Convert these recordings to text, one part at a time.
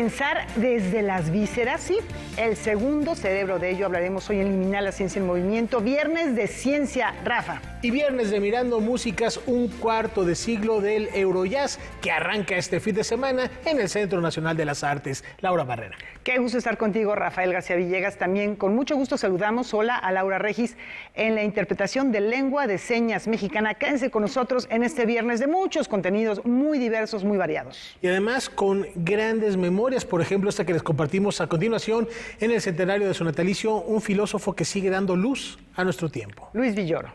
Pensar desde las vísceras, sí. El segundo cerebro, de ello hablaremos hoy en Eliminar la Ciencia en Movimiento. Viernes de Ciencia, Rafa. Y viernes de Mirando Músicas, un cuarto de siglo del Eurojazz, que arranca este fin de semana en el Centro Nacional de las Artes. Laura Barrera. Qué gusto estar contigo, Rafael García Villegas. También con mucho gusto saludamos, hola, a Laura Regis en la interpretación de lengua de señas mexicana. Quédense con nosotros en este viernes de muchos contenidos muy diversos, muy variados. Y además con grandes memorias, por ejemplo, esta que les compartimos a continuación en el centenario de su natalicio, un filósofo que sigue dando luz a nuestro tiempo. Luis Villoro.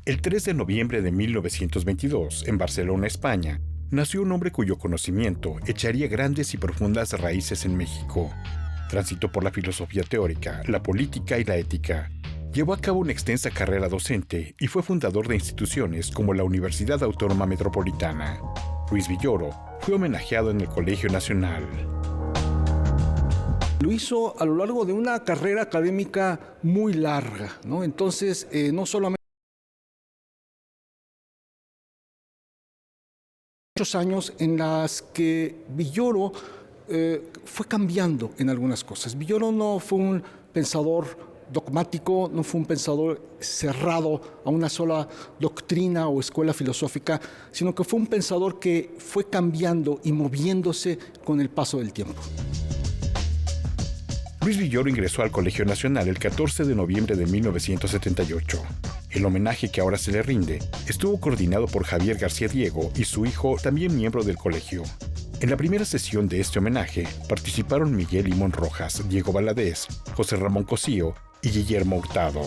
El 3 de noviembre de 1922, en Barcelona, España, nació un hombre cuyo conocimiento echaría grandes y profundas raíces en México. Transitó por la filosofía teórica, la política y la ética. Llevó a cabo una extensa carrera docente y fue fundador de instituciones como la Universidad Autónoma Metropolitana. Luis Villoro fue homenajeado en el Colegio Nacional. Lo hizo a lo largo de una carrera académica muy larga, ¿no? Entonces, no solamente muchos años en las que Villoro fue cambiando en algunas cosas. Villoro no fue un pensador dogmático, no fue un pensador cerrado a una sola doctrina o escuela filosófica, sino que fue un pensador que fue cambiando y moviéndose con el paso del tiempo. Luis Villoro ingresó al Colegio Nacional el 14 de noviembre de 1978. El homenaje que ahora se le rinde estuvo coordinado por Javier García Diego y su hijo, también miembro del colegio. En la primera sesión de este homenaje participaron Miguel Limón Rojas, Diego Valadez, José Ramón Cosío y Guillermo Hurtado.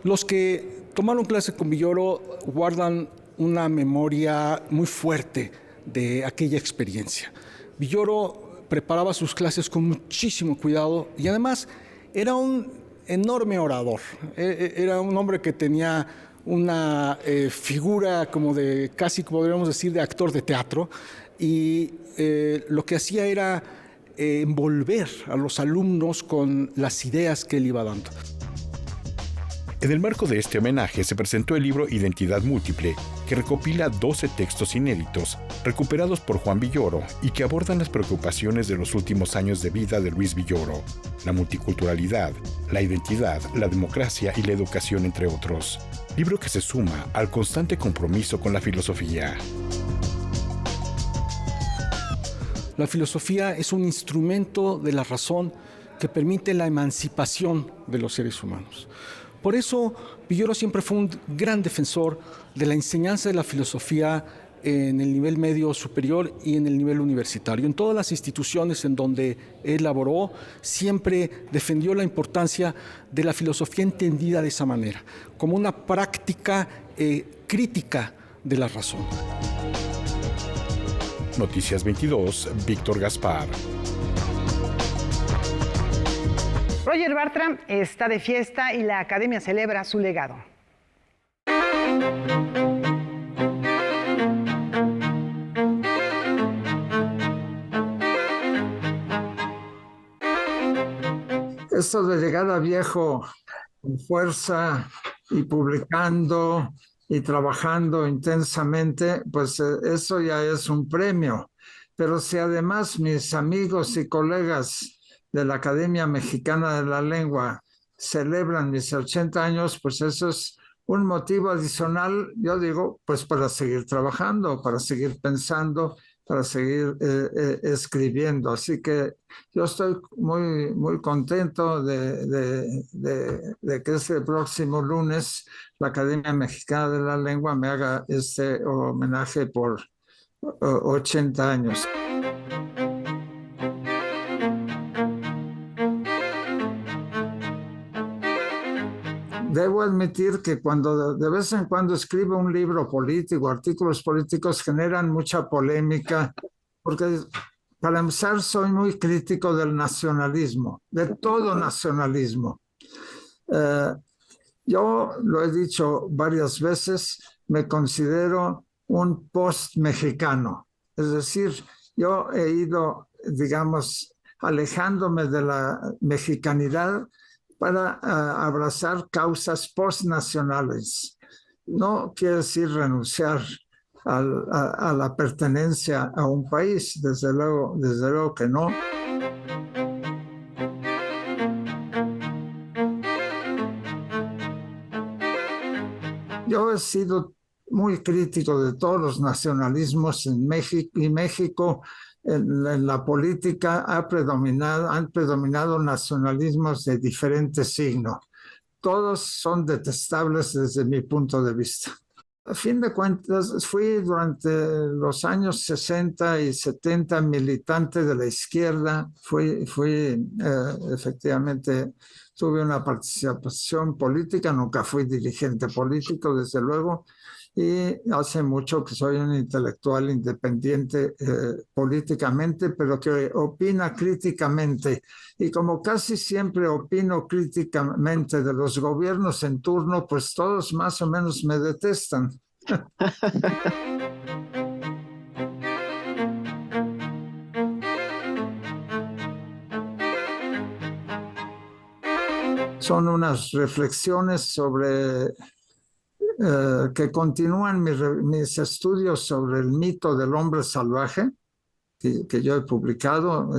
Los que tomaron clase con Villoro guardan una memoria muy fuerte de aquella experiencia. Villoro preparaba sus clases con muchísimo cuidado y además era un enorme orador. Era un hombre que tenía una figura como de, casi podríamos decir, de actor de teatro, y lo que hacía era envolver a los alumnos con las ideas que él iba dando. En el marco de este homenaje se presentó el libro Identidad Múltiple, que recopila 12 textos inéditos recuperados por Juan Villoro y que abordan las preocupaciones de los últimos años de vida de Luis Villoro, la multiculturalidad, la identidad, la democracia y la educación, entre otros. Libro que se suma al constante compromiso con la filosofía. La filosofía es un instrumento de la razón que permite la emancipación de los seres humanos. Por eso, Villoro siempre fue un gran defensor de la enseñanza de la filosofía en el nivel medio superior y en el nivel universitario. En todas las instituciones en donde él laboró, siempre defendió la importancia de la filosofía entendida de esa manera, como una práctica crítica de la razón. Noticias 22, Víctor Gaspar. Roger Bartra está de fiesta y la Academia celebra su legado. Esto de llegar a viejo con fuerza y publicando y trabajando intensamente, pues eso ya es un premio. Pero si además mis amigos y colegas de la Academia Mexicana de la Lengua celebran mis 80 años, pues eso es un motivo adicional, yo digo, pues para seguir trabajando, para seguir pensando, para seguir escribiendo. Así que yo estoy muy, muy contento de que este próximo lunes la Academia Mexicana de la Lengua me haga este homenaje por 80 años. Debo admitir que cuando de vez en cuando escribo un libro político, artículos políticos generan mucha polémica, porque para empezar soy muy crítico del nacionalismo, de todo nacionalismo. Yo lo he dicho varias veces, me considero un post-mexicano, es decir, yo he ido, digamos, alejándome de la mexicanidad para abrazar causas postnacionales. No quiere decir renunciar a la pertenencia a un país, desde luego que no. Yo he sido muy crítico de todos los nacionalismos en México, y México en la política han predominado nacionalismos de diferentes signos. Todos son detestables desde mi punto de vista. A fin de cuentas, fui durante los años 60 y 70 militante de la izquierda. Efectivamente, tuve una participación política, nunca fui dirigente político, desde luego, y hace mucho que soy un intelectual independiente políticamente, pero que opina críticamente. Y como casi siempre opino críticamente de los gobiernos en turno, pues todos más o menos me detestan. Son unas reflexiones sobre que continúan mis estudios sobre el mito del hombre salvaje, que yo he publicado,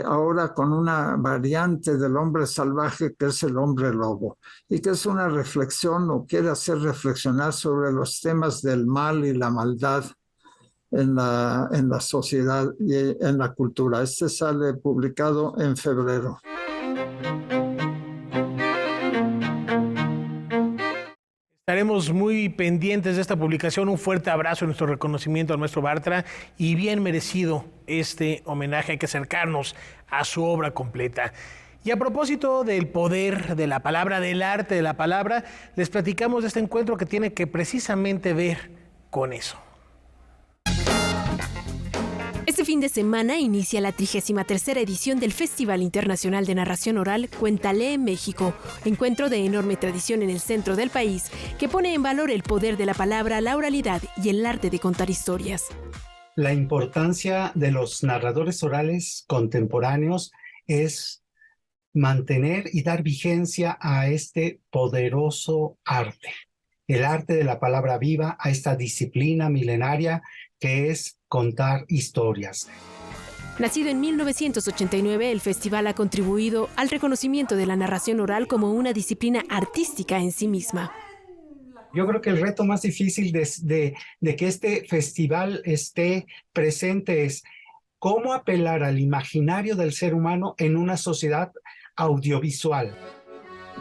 ahora con una variante del hombre salvaje que es el hombre lobo, y que es una reflexión o quiere hacer reflexionar sobre los temas del mal y la maldad en la sociedad y en la cultura. Sale publicado en febrero. Estaremos muy pendientes de esta publicación. Un fuerte abrazo y nuestro reconocimiento al maestro Bartra, y bien merecido este homenaje. Hay que acercarnos a su obra completa. Y a propósito del poder de la palabra, del arte de la palabra, les platicamos de este encuentro que tiene que precisamente ver con eso. Este fin de semana inicia la 33ª edición del Festival Internacional de Narración Oral Cuéntale México, encuentro de enorme tradición en el centro del país que pone en valor el poder de la palabra, la oralidad y el arte de contar historias. La importancia de los narradores orales contemporáneos es mantener y dar vigencia a este poderoso arte, el arte de la palabra viva, a esta disciplina milenaria que es contar historias. Nacido en 1989, el festival ha contribuido al reconocimiento de la narración oral como una disciplina artística en sí misma. Yo creo que el reto más difícil de que este festival esté presente es cómo apelar al imaginario del ser humano en una sociedad audiovisual.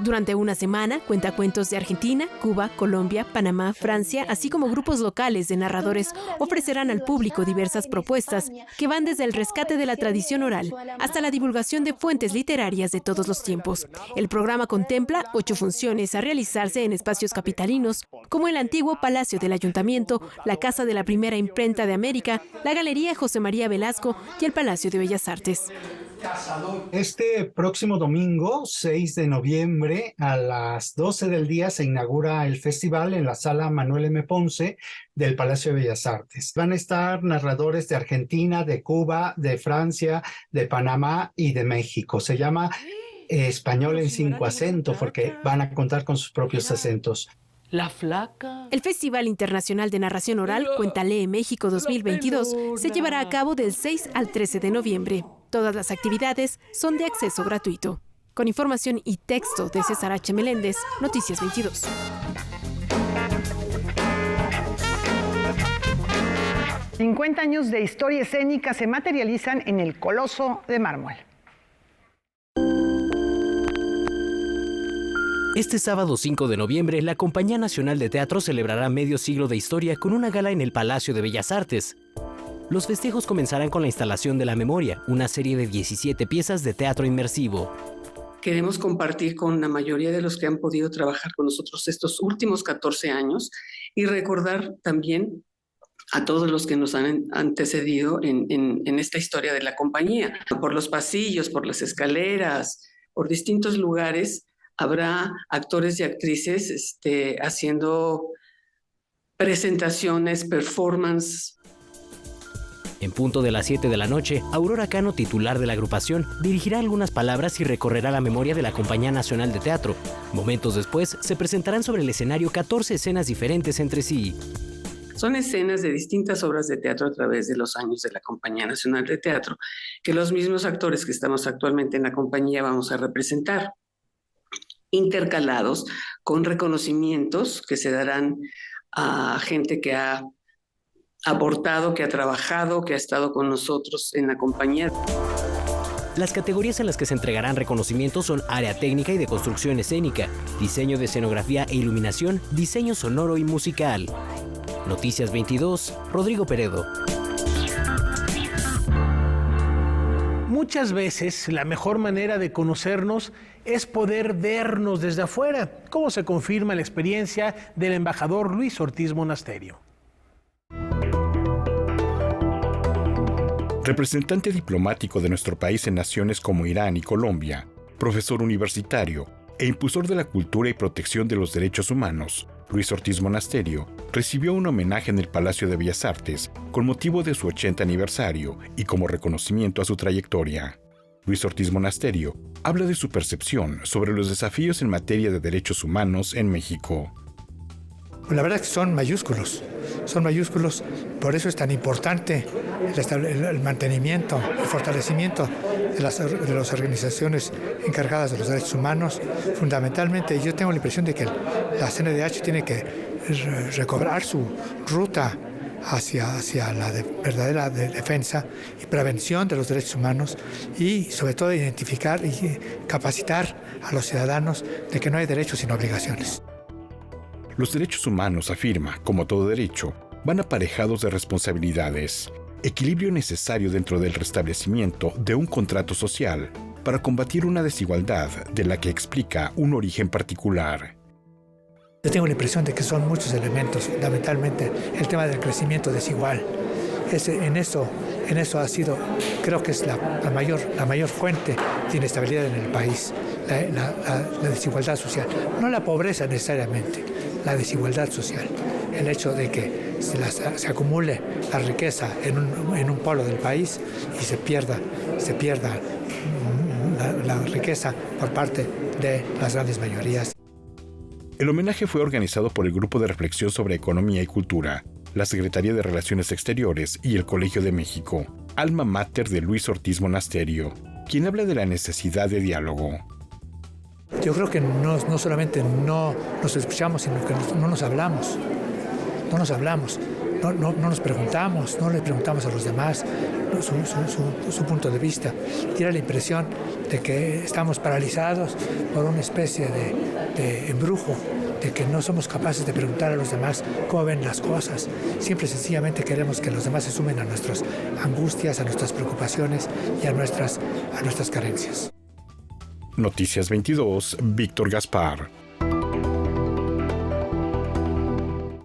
Durante una semana, cuentacuentos de Argentina, Cuba, Colombia, Panamá, Francia, así como grupos locales de narradores ofrecerán al público diversas propuestas que van desde el rescate de la tradición oral hasta la divulgación de fuentes literarias de todos los tiempos. El programa contempla 8 funciones a realizarse en espacios capitalinos, como el antiguo Palacio del Ayuntamiento, la Casa de la Primera Imprenta de América, la Galería José María Velasco y el Palacio de Bellas Artes. Este próximo domingo, 6 de noviembre, a las 12 del día, se inaugura el festival en la Sala Manuel M. Ponce del Palacio de Bellas Artes. Van a estar narradores de Argentina, de Cuba, de Francia, de Panamá y de México. Se llama Español en 5 acentos porque van a contar con sus propios acentos. La flaca. El Festival Internacional de Narración Oral Cuéntale México 2022 se llevará a cabo del 6 al 13 de noviembre. Todas las actividades son de acceso gratuito. Con información y texto de César H. Meléndez, Noticias 22. $50 años de historia escénica se materializan en el Coloso de Mármol. Este sábado 5 de noviembre, la Compañía Nacional de Teatro celebrará medio siglo de historia con una gala en el Palacio de Bellas Artes. Los festejos comenzarán con la instalación de La Memoria, una serie de 17 piezas de teatro inmersivo. Queremos compartir con la mayoría de los que han podido trabajar con nosotros estos últimos 14 años y recordar también a todos los que nos han antecedido en esta historia de la compañía. Por los pasillos, por las escaleras, por distintos lugares, habrá actores y actrices haciendo presentaciones, performance. En punto de las 7 de la noche, Aurora Cano, titular de la agrupación, dirigirá algunas palabras y recorrerá la memoria de la Compañía Nacional de Teatro. Momentos después, se presentarán sobre el escenario 14 escenas diferentes entre sí. Son escenas de distintas obras de teatro a través de los años de la Compañía Nacional de Teatro, que los mismos actores que estamos actualmente en la compañía vamos a representar, intercalados con reconocimientos que se darán a gente que ha aportado, que ha trabajado, que ha estado con nosotros en la compañía. Las categorías en las que se entregarán reconocimientos son área técnica y de construcción escénica, diseño de escenografía e iluminación, diseño sonoro y musical. Noticias 22, Rodrigo Peredo. Muchas veces la mejor manera de conocernos es poder vernos desde afuera, como se confirma en la experiencia del embajador Luis Ortiz Monasterio. Representante diplomático de nuestro país en naciones como Irán y Colombia, profesor universitario e impulsor de la cultura y protección de los derechos humanos, Luis Ortiz Monasterio recibió un homenaje en el Palacio de Bellas Artes con motivo de su 80 aniversario y como reconocimiento a su trayectoria. Luis Ortiz Monasterio habla de su percepción sobre los desafíos en materia de derechos humanos en México. La verdad es que son mayúsculos, por eso es tan importante el mantenimiento, el fortalecimiento de las organizaciones encargadas de los derechos humanos. Fundamentalmente, yo tengo la impresión de que la CNDH tiene que recobrar su ruta hacia la verdadera defensa y prevención de los derechos humanos y sobre todo identificar y capacitar a los ciudadanos de que no hay derechos sino obligaciones. Los derechos humanos, afirma, como todo derecho, van aparejados de responsabilidades, equilibrio necesario dentro del restablecimiento de un contrato social para combatir una desigualdad de la que explica un origen particular. Yo tengo la impresión de que son muchos elementos, fundamentalmente el tema del crecimiento desigual. En eso ha sido, creo que es la mayor fuente de inestabilidad en el país, la desigualdad social. No la pobreza necesariamente, la desigualdad social. El hecho de que se acumule la riqueza en un polo del país y se pierda la riqueza por parte de las grandes mayorías. El homenaje fue organizado por el Grupo de Reflexión sobre Economía y Cultura, la Secretaría de Relaciones Exteriores y el Colegio de México, alma mater de Luis Ortiz Monasterio, quien habla de la necesidad de diálogo. Yo creo que no solamente no nos escuchamos, sino que no nos hablamos. No nos preguntamos, no le preguntamos a los demás su punto de vista. Tiene la impresión de que estamos paralizados por una especie de embrujo, de que no somos capaces de preguntar a los demás cómo ven las cosas. Siempre sencillamente queremos que los demás se sumen a nuestras angustias, a nuestras preocupaciones y a nuestras carencias. Noticias 22, Víctor Gaspar.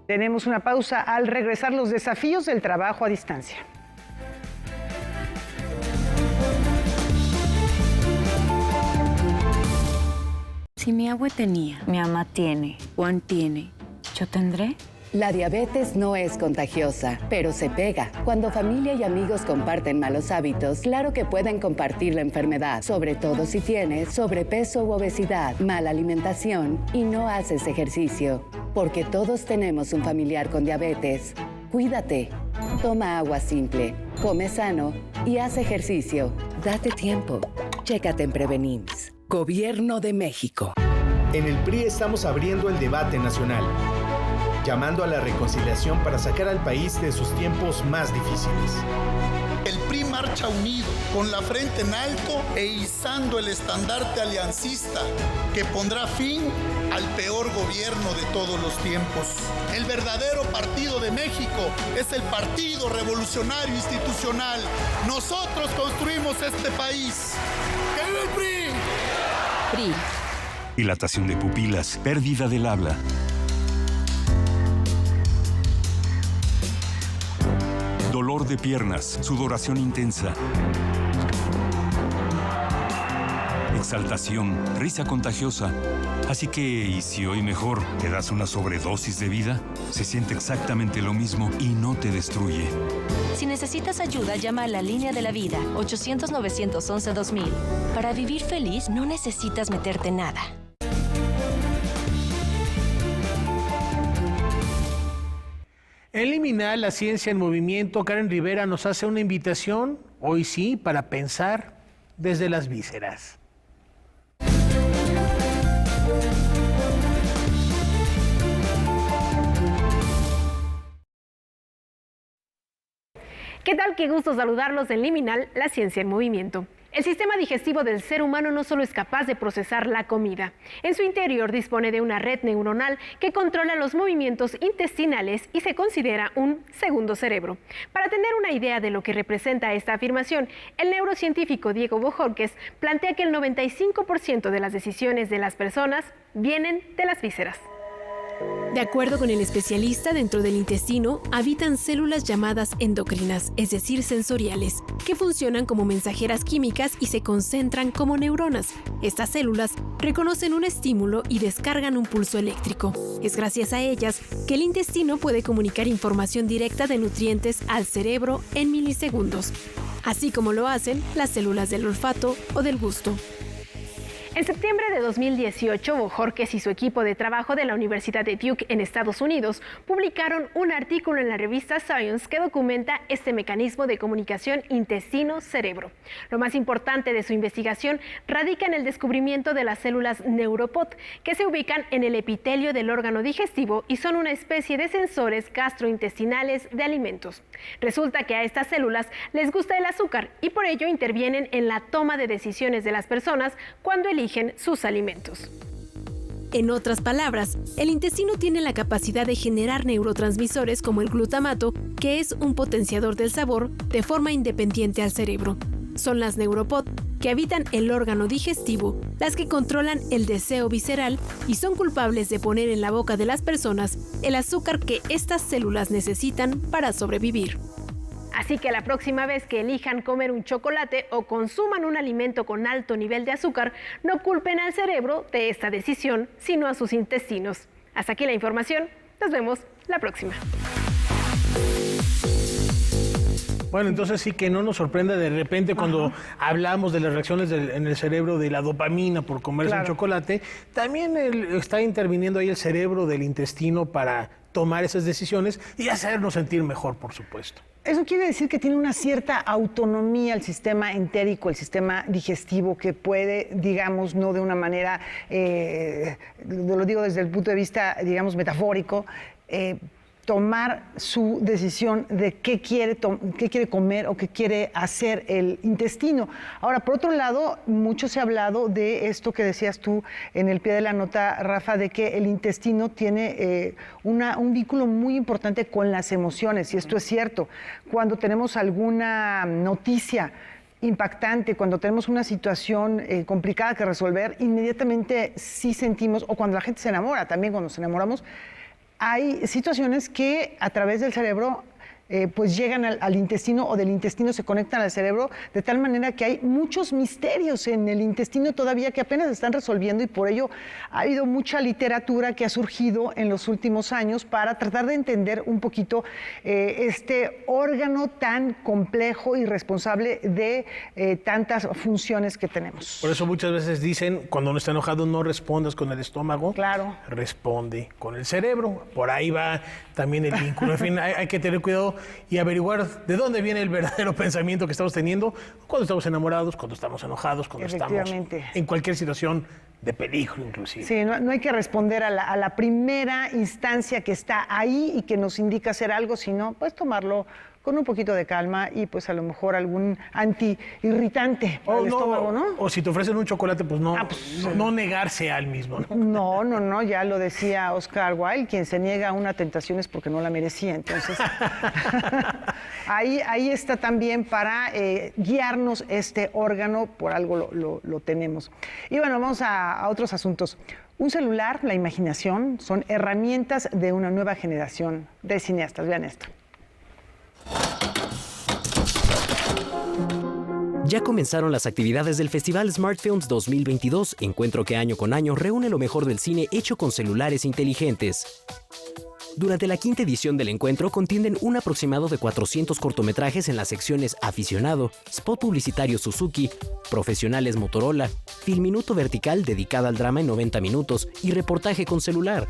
Tenemos una pausa. Al regresar, los desafíos del trabajo a distancia. Si mi abue tenía, mi mamá tiene, Juan tiene, ¿yo tendré? La diabetes no es contagiosa, pero se pega. Cuando familia y amigos comparten malos hábitos, claro que pueden compartir la enfermedad, sobre todo si tienes sobrepeso u obesidad, mala alimentación y no haces ejercicio. Porque todos tenemos un familiar con diabetes. Cuídate. Toma agua simple, come sano y haz ejercicio. Date tiempo. Chécate en Prevenims. Gobierno de México. En el PRI estamos abriendo el debate nacional, llamando a la reconciliación para sacar al país de sus tiempos más difíciles. El PRI marcha unido, con la frente en alto e izando el estandarte aliancista que pondrá fin al peor gobierno de todos los tiempos. El verdadero partido de México es el Partido Revolucionario Institucional. Nosotros construimos este país. ¡Que viva el PRI! PRI. Dilatación de pupilas, pérdida del habla. Dolor de piernas, sudoración intensa. Exaltación, risa contagiosa. Así que, ¿y si hoy mejor te das una sobredosis de vida? Se siente exactamente lo mismo y no te destruye. Si necesitas ayuda, llama a la Línea de la Vida, 800-911-2000. Para vivir feliz, no necesitas meterte nada. En Liminal, la ciencia en movimiento, Karen Rivera nos hace una invitación, hoy sí, para pensar desde las vísceras. ¿Qué tal? Qué gusto saludarlos en Liminal, la ciencia en movimiento. El sistema digestivo del ser humano no solo es capaz de procesar la comida, en su interior dispone de una red neuronal que controla los movimientos intestinales y se considera un segundo cerebro. Para tener una idea de lo que representa esta afirmación, el neurocientífico Diego Bojorquez plantea que el 95% de las decisiones de las personas vienen de las vísceras. De acuerdo con el especialista, dentro del intestino habitan células llamadas endocrinas, es decir, sensoriales, que funcionan como mensajeras químicas y se concentran como neuronas. Estas células reconocen un estímulo y descargan un pulso eléctrico. Es gracias a ellas que el intestino puede comunicar información directa de nutrientes al cerebro en milisegundos, así como lo hacen las células del olfato o del gusto. En septiembre de 2018, Bojorquez y su equipo de trabajo de la Universidad de Duke en Estados Unidos publicaron un artículo en la revista Science que documenta este mecanismo de comunicación intestino-cerebro. Lo más importante de su investigación radica en el descubrimiento de las células neuropod, que se ubican en el epitelio del órgano digestivo y son una especie de sensores gastrointestinales de alimentos. Resulta que a estas células les gusta el azúcar y por ello intervienen en la toma de decisiones de las personas cuando eligen sus alimentos. En otras palabras, el intestino tiene la capacidad de generar neurotransmisores como el glutamato, que es un potenciador del sabor, de forma independiente al cerebro. Son las neuropod, que habitan el órgano digestivo, las que controlan el deseo visceral y son culpables de poner en la boca de las personas el azúcar que estas células necesitan para sobrevivir. Así que la próxima vez que elijan comer un chocolate o consuman un alimento con alto nivel de azúcar, no culpen al cerebro de esta decisión, sino a sus intestinos. Hasta aquí la información. Nos vemos la próxima. Bueno, entonces sí que no nos sorprenda de repente cuando hablamos de las reacciones en el cerebro de la dopamina por comerse un chocolate, también está interviniendo ahí el cerebro del intestino para tomar esas decisiones y hacernos sentir mejor, por supuesto. Eso quiere decir que tiene una cierta autonomía el sistema entérico, el sistema digestivo, que puede, digamos, no de una manera, lo digo desde el punto de vista, digamos, metafórico, tomar su decisión de qué quiere comer o qué quiere hacer el intestino. Ahora, por otro lado, mucho se ha hablado de esto que decías tú en el pie de la nota, Rafa, de que el intestino tiene un vínculo muy importante con las emociones, y esto es cierto. Cuando tenemos alguna noticia impactante, cuando tenemos una situación complicada que resolver, inmediatamente sí sentimos, o cuando la gente se enamora, también cuando nos enamoramos, hay situaciones que a través del cerebro pues llegan al intestino, o del intestino se conectan al cerebro, de tal manera que hay muchos misterios en el intestino todavía que apenas se están resolviendo, y por ello ha habido mucha literatura que ha surgido en los últimos años para tratar de entender un poquito este órgano tan complejo y responsable de tantas funciones que tenemos. Por eso muchas veces dicen, cuando uno está enojado, no respondas con el estómago, responde con el cerebro. Por ahí va también el vínculo. En fin, hay que tener cuidado y averiguar de dónde viene el verdadero pensamiento que estamos teniendo cuando estamos enamorados, cuando estamos enojados, cuando estamos en cualquier situación de peligro inclusive. Sí, no hay que responder a la primera instancia que está ahí y que nos indica hacer algo, sino pues tomarlo con un poquito de calma y pues a lo mejor algún antiirritante para el estómago, ¿no? O si te ofrecen un chocolate, pues no negarse al mismo, ¿no? No, ya lo decía Oscar Wilde, quien se niega a una tentación es porque no la merecía. Entonces, ahí está también para guiarnos este órgano, por algo lo tenemos. Y bueno, vamos a otros asuntos. Un celular, la imaginación, son herramientas de una nueva generación de cineastas. Vean esto. Ya comenzaron las actividades del Festival Smart Films 2022, encuentro que año con año reúne lo mejor del cine hecho con celulares inteligentes. Durante la quinta edición del encuentro contienden un aproximado de 400 cortometrajes en las secciones Aficionado, Spot Publicitario Suzuki, Profesionales Motorola, Filminuto Vertical dedicada al drama en 90 minutos y Reportaje con celular.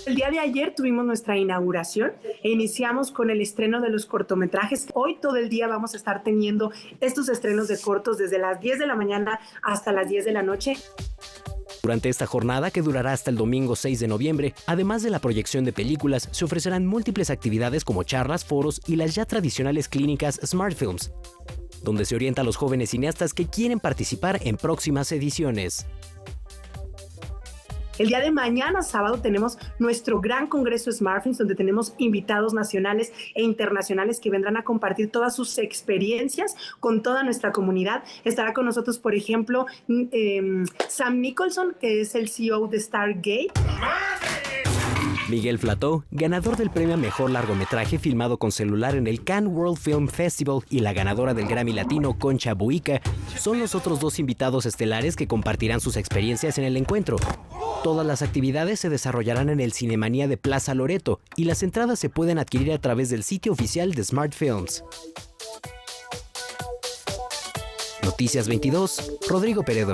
El día de ayer tuvimos nuestra inauguración e iniciamos con el estreno de los cortometrajes. Hoy todo el día vamos a estar teniendo estos estrenos de cortos desde las 10 de la mañana hasta las 10 de la noche. Durante esta jornada, que durará hasta el domingo 6 de noviembre, además de la proyección de películas, se ofrecerán múltiples actividades como charlas, foros y las ya tradicionales clínicas Smart Films, donde se orienta a los jóvenes cineastas que quieren participar en próximas ediciones. El día de mañana, sábado, tenemos nuestro gran congreso Smart Films, donde tenemos invitados nacionales e internacionales que vendrán a compartir todas sus experiencias con toda nuestra comunidad. Estará con nosotros, por ejemplo, Sam Nicholson, que es el CEO de Stargate. Miguel Flatou, ganador del premio a Mejor Largometraje filmado con celular en el Cannes World Film Festival, y la ganadora del Grammy Latino, Concha Buica, son los otros dos invitados estelares que compartirán sus experiencias en el encuentro. Todas las actividades se desarrollarán en el Cinemanía de Plaza Loreto y las entradas se pueden adquirir a través del sitio oficial de Smart Films. Noticias 22, Rodrigo Peredo.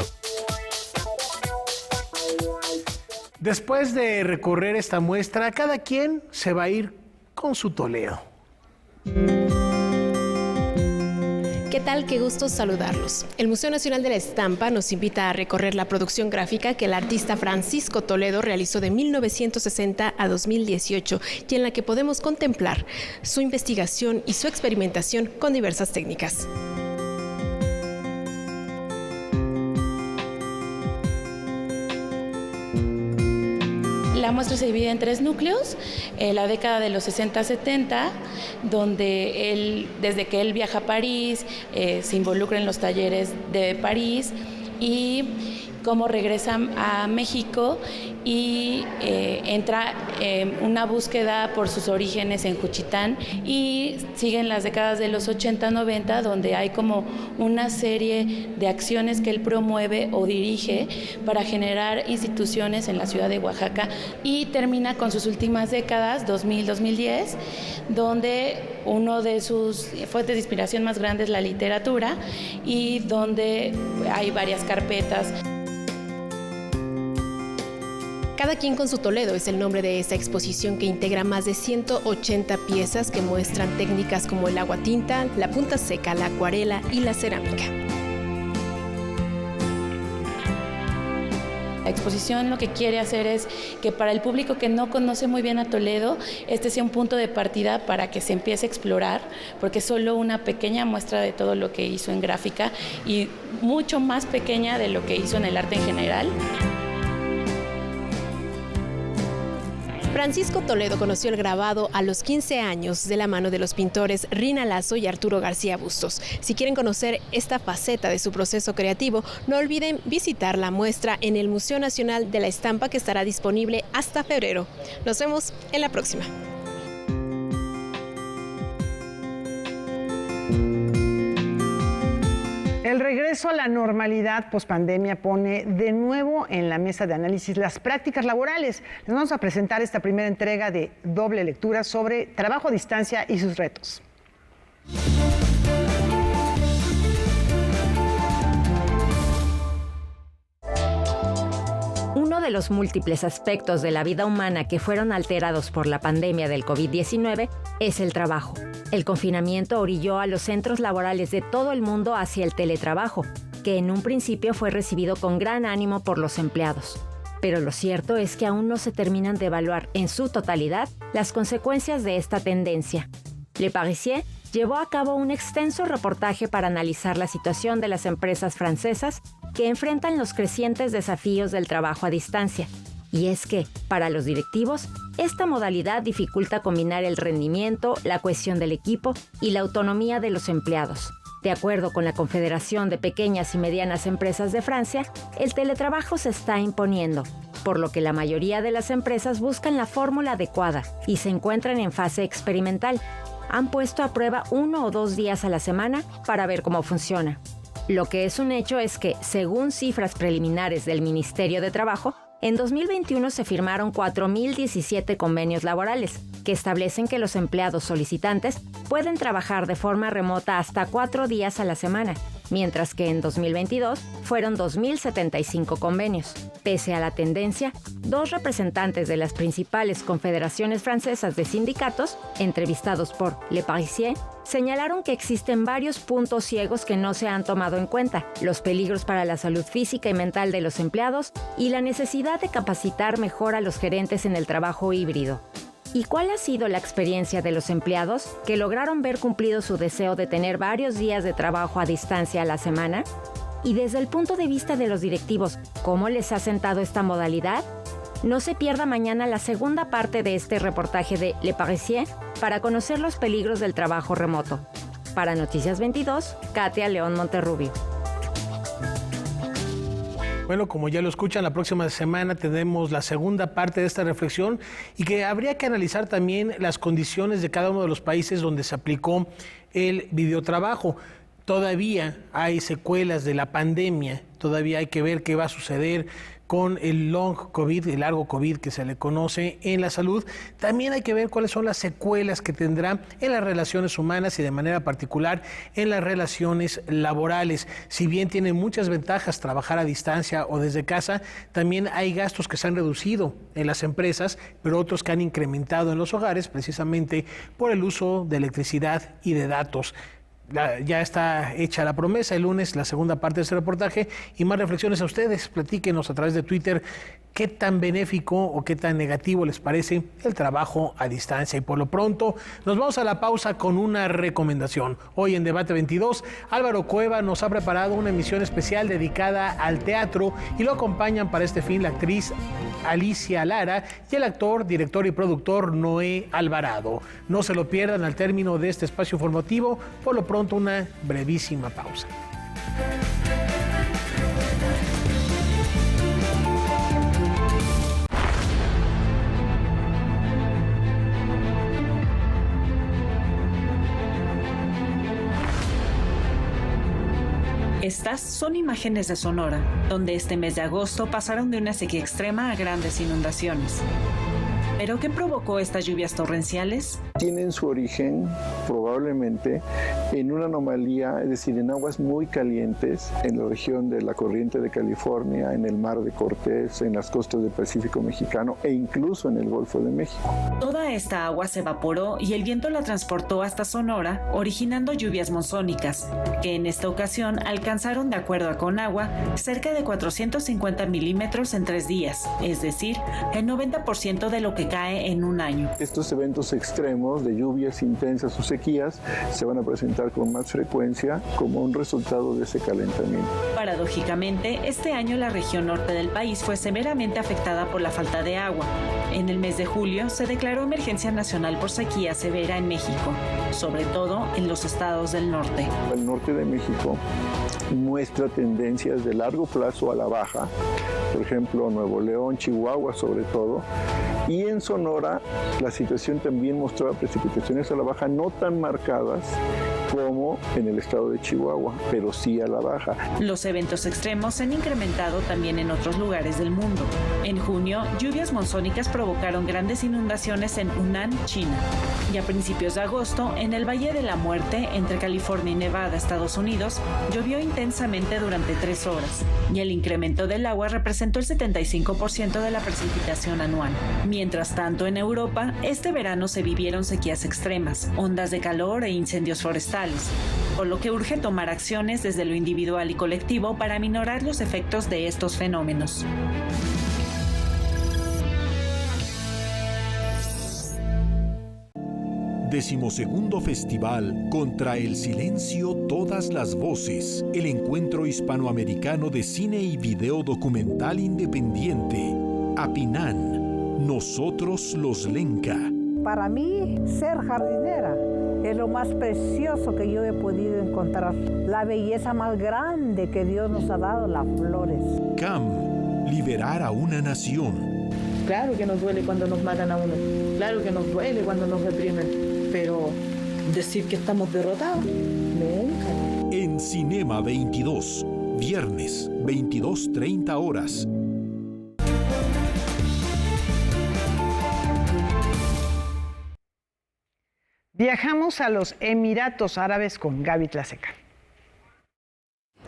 Después de recorrer esta muestra, cada quien se va a ir con su Toledo. ¿Qué tal? Qué gusto saludarlos. El Museo Nacional de la Estampa nos invita a recorrer la producción gráfica que el artista Francisco Toledo realizó de 1960 a 2018 y en la que podemos contemplar su investigación y su experimentación con diversas técnicas. La muestra se divide en 3 núcleos, la década de los 60-70, donde él, desde que él viaja a París, se involucra en los talleres de París y cómo regresa a México y entra en una búsqueda por sus orígenes en Juchitán, y siguen las décadas de los 80-90, donde hay como una serie de acciones que él promueve o dirige para generar instituciones en la ciudad de Oaxaca, y termina con sus últimas décadas, 2000-2010, donde uno de sus fuentes de inspiración más grandes es la literatura y donde hay varias carpetas. Cada quien con su Toledo es el nombre de esta exposición que integra más de 180 piezas que muestran técnicas como el agua tinta, la punta seca, la acuarela y la cerámica. La exposición lo que quiere hacer es que para el público que no conoce muy bien a Toledo, este sea un punto de partida para que se empiece a explorar, porque es solo una pequeña muestra de todo lo que hizo en gráfica y mucho más pequeña de lo que hizo en el arte en general. Francisco Toledo conoció el grabado a los 15 años de la mano de los pintores Rina Lazo y Arturo García Bustos. Si quieren conocer esta faceta de su proceso creativo, no olviden visitar la muestra en el Museo Nacional de la Estampa, que estará disponible hasta febrero. Nos vemos en la próxima. El regreso a la normalidad pospandemia pone de nuevo en la mesa de análisis las prácticas laborales. Les vamos a presentar esta primera entrega de Doble Lectura sobre trabajo a distancia y sus retos. Uno de los múltiples aspectos de la vida humana que fueron alterados por la pandemia del COVID-19 es el trabajo. El confinamiento orilló a los centros laborales de todo el mundo hacia el teletrabajo, que en un principio fue recibido con gran ánimo por los empleados. Pero lo cierto es que aún no se terminan de evaluar en su totalidad las consecuencias de esta tendencia. Le Parisien llevó a cabo un extenso reportaje para analizar la situación de las empresas francesas que enfrentan los crecientes desafíos del trabajo a distancia. Y es que, para los directivos, esta modalidad dificulta combinar el rendimiento, la cohesión del equipo y la autonomía de los empleados. De acuerdo con la Confederación de Pequeñas y Medianas Empresas de Francia, el teletrabajo se está imponiendo, por lo que la mayoría de las empresas buscan la fórmula adecuada y se encuentran en fase experimental. Han puesto a prueba 1 o 2 días a la semana para ver cómo funciona. Lo que es un hecho es que, según cifras preliminares del Ministerio de Trabajo, en 2021 se firmaron 4.017 convenios laborales, que establecen que los empleados solicitantes pueden trabajar de forma remota hasta 4 días a la semana, mientras que en 2022 fueron 2.075 convenios. Pese a la tendencia, 2 representantes de las principales confederaciones francesas de sindicatos, entrevistados por Le Parisien, señalaron que existen varios puntos ciegos que no se han tomado en cuenta: los peligros para la salud física y mental de los empleados y la necesidad de capacitar mejor a los gerentes en el trabajo híbrido. ¿Y cuál ha sido la experiencia de los empleados que lograron ver cumplido su deseo de tener varios días de trabajo a distancia a la semana? Y desde el punto de vista de los directivos, ¿cómo les ha sentado esta modalidad? No se pierda mañana la segunda parte de este reportaje de Le Parisien para conocer los peligros del trabajo remoto. Para Noticias 22, Katia León Monterrubio. Bueno, como ya lo escuchan, la próxima semana tendremos la segunda parte de esta reflexión y que habría que analizar también las condiciones de cada uno de los países donde se aplicó el videotrabajo. Todavía hay secuelas de la pandemia, todavía hay que ver qué va a suceder con el long COVID, el largo COVID que se le conoce en la salud. También hay que ver cuáles son las secuelas que tendrá en las relaciones humanas y de manera particular en las relaciones laborales. Si bien tiene muchas ventajas trabajar a distancia o desde casa, también hay gastos que se han reducido en las empresas, pero otros que han incrementado en los hogares precisamente por el uso de electricidad y de datos. Ya está hecha la promesa, el lunes la segunda parte de este reportaje y más reflexiones a ustedes. Platíquenos a través de Twitter qué tan benéfico o qué tan negativo les parece el trabajo a distancia. Y por lo pronto nos vamos a la pausa con una recomendación. Hoy en Debate 22, Álvaro Cueva nos ha preparado una emisión especial dedicada al teatro y lo acompañan para este fin la actriz Alicia Lara y el actor, director y productor Noé Alvarado. No se lo pierdan al término de este espacio informativo. Por lo pronto, una brevísima pausa. Estas son imágenes de Sonora, donde este mes de agosto pasaron de una sequía extrema a grandes inundaciones. ¿Pero qué provocó estas lluvias torrenciales? Tienen su origen probablemente en una anomalía, es decir, en aguas muy calientes en la región de la corriente de California, en el mar de Cortés, en las costas del Pacífico mexicano e incluso en el Golfo de México. Toda esta agua se evaporó y el viento la transportó hasta Sonora, originando lluvias monzónicas, que en esta ocasión alcanzaron, de acuerdo a Conagua, cerca de 450 milímetros en 3 días, es decir, el 90% de lo que cae en un año. Estos eventos extremos de lluvias intensas o sequías se van a presentar con más frecuencia como un resultado de ese calentamiento. Paradójicamente, este año la región norte del país fue severamente afectada por la falta de agua. En el mes de julio se declaró emergencia nacional por sequía severa en México, sobre todo en los estados del norte. El norte de México muestra tendencias de largo plazo a la baja, por ejemplo, Nuevo León, Chihuahua sobre todo, y en Sonora la situación también mostraba precipitaciones a la baja no tan marcadas como en el estado de Chihuahua, pero sí a la baja. Los eventos extremos se han incrementado también en otros lugares del mundo. En junio, lluvias monzónicas provocaron grandes inundaciones en Hunan, China. Y a principios de agosto, en el Valle de la Muerte, entre California y Nevada, Estados Unidos, llovió intensamente durante 3 horas, y el incremento del agua representó el 75% de la precipitación anual. Mientras tanto, en Europa, este verano se vivieron sequías extremas, ondas de calor e incendios forestales, por lo que urge tomar acciones desde lo individual y colectivo para aminorar los efectos de estos fenómenos. Decimosegundo Festival Contra el Silencio Todas las Voces, el encuentro hispanoamericano de cine y video documental independiente. Apinán, Nosotros los Lenca. Para mí, ser jardinera es lo más precioso que yo he podido encontrar. La belleza más grande que Dios nos ha dado, las flores. CAM, liberar a una nación. Claro que nos duele cuando nos matan a uno. Claro que nos duele cuando nos reprimen. Pero decir que estamos derrotados, nunca. En Cinema 22, viernes, 22:30 horas. Viajamos a los Emiratos Árabes con Gaby Tlaseca.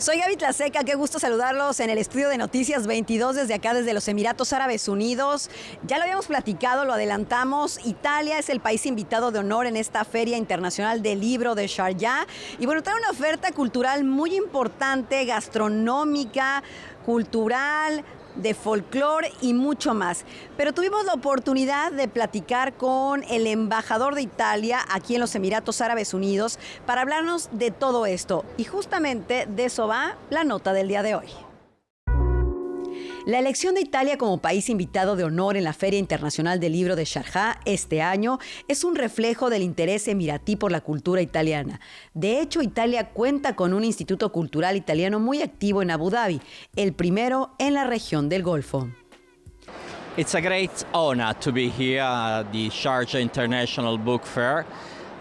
Soy Gaby Tlaseca, qué gusto saludarlos en el estudio de Noticias 22 desde acá, desde los Emiratos Árabes Unidos. Ya lo habíamos platicado, lo adelantamos. Italia es el país invitado de honor en esta Feria Internacional del Libro de Sharjah. Y bueno, trae una oferta cultural muy importante, gastronómica, cultural, de folclore y mucho más. Pero tuvimos la oportunidad de platicar con el embajador de Italia aquí en los Emiratos Árabes Unidos para hablarnos de todo esto. Y justamente de eso va la nota del día de hoy. La elección de Italia como país invitado de honor en la Feria Internacional del Libro de Sharjah este año es un reflejo del interés emiratí por la cultura italiana. De hecho, Italia cuenta con un instituto cultural italiano muy activo en Abu Dhabi, el primero en la región del Golfo. It's a great honor to be here at the Sharjah International Book Fair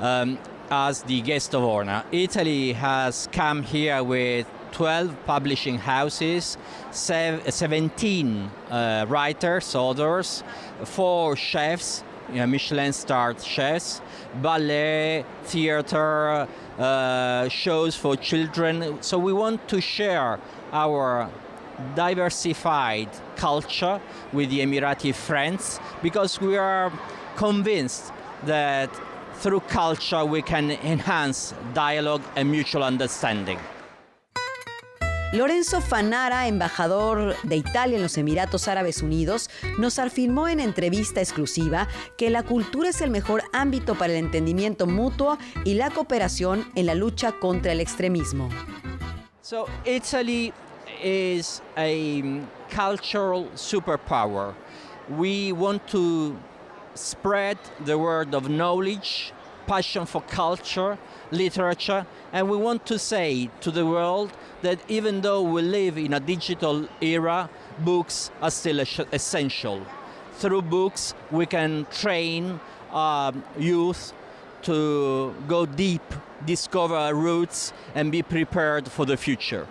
as the guest of honor. Italy has come here with 12 publishing houses, 17 writers, authors, 4 chefs, Michelin-starred chefs, ballet, theater, shows for children. So we want to share our diversified culture with the Emirati friends because we are convinced that through culture we can enhance dialogue and mutual understanding. Lorenzo Fanara, embajador de Italia en los Emiratos Árabes Unidos, nos afirmó en entrevista exclusiva que la cultura es el mejor ámbito para el entendimiento mutuo y la cooperación en la lucha contra el extremismo. So Italy is a cultural superpower. We want to spread the word of knowledge, passion for culture, literature, and we want to say to the world that even though we live in a digital era, books are still essential. Through books, we can train youth to go deep, discover roots, and be prepared for the future.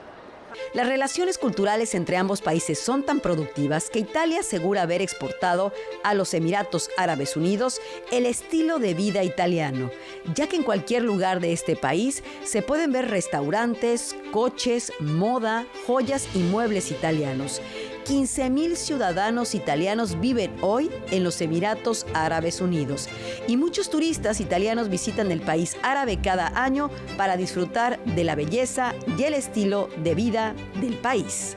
Las relaciones culturales entre ambos países son tan productivas que Italia asegura haber exportado a los Emiratos Árabes Unidos el estilo de vida italiano, ya que en cualquier lugar de este país se pueden ver restaurantes, coches, moda, joyas y muebles italianos. 15,000 ciudadanos italianos viven hoy en los Emiratos Árabes Unidos y muchos turistas italianos visitan el país árabe cada año para disfrutar de la belleza y el estilo de vida del país.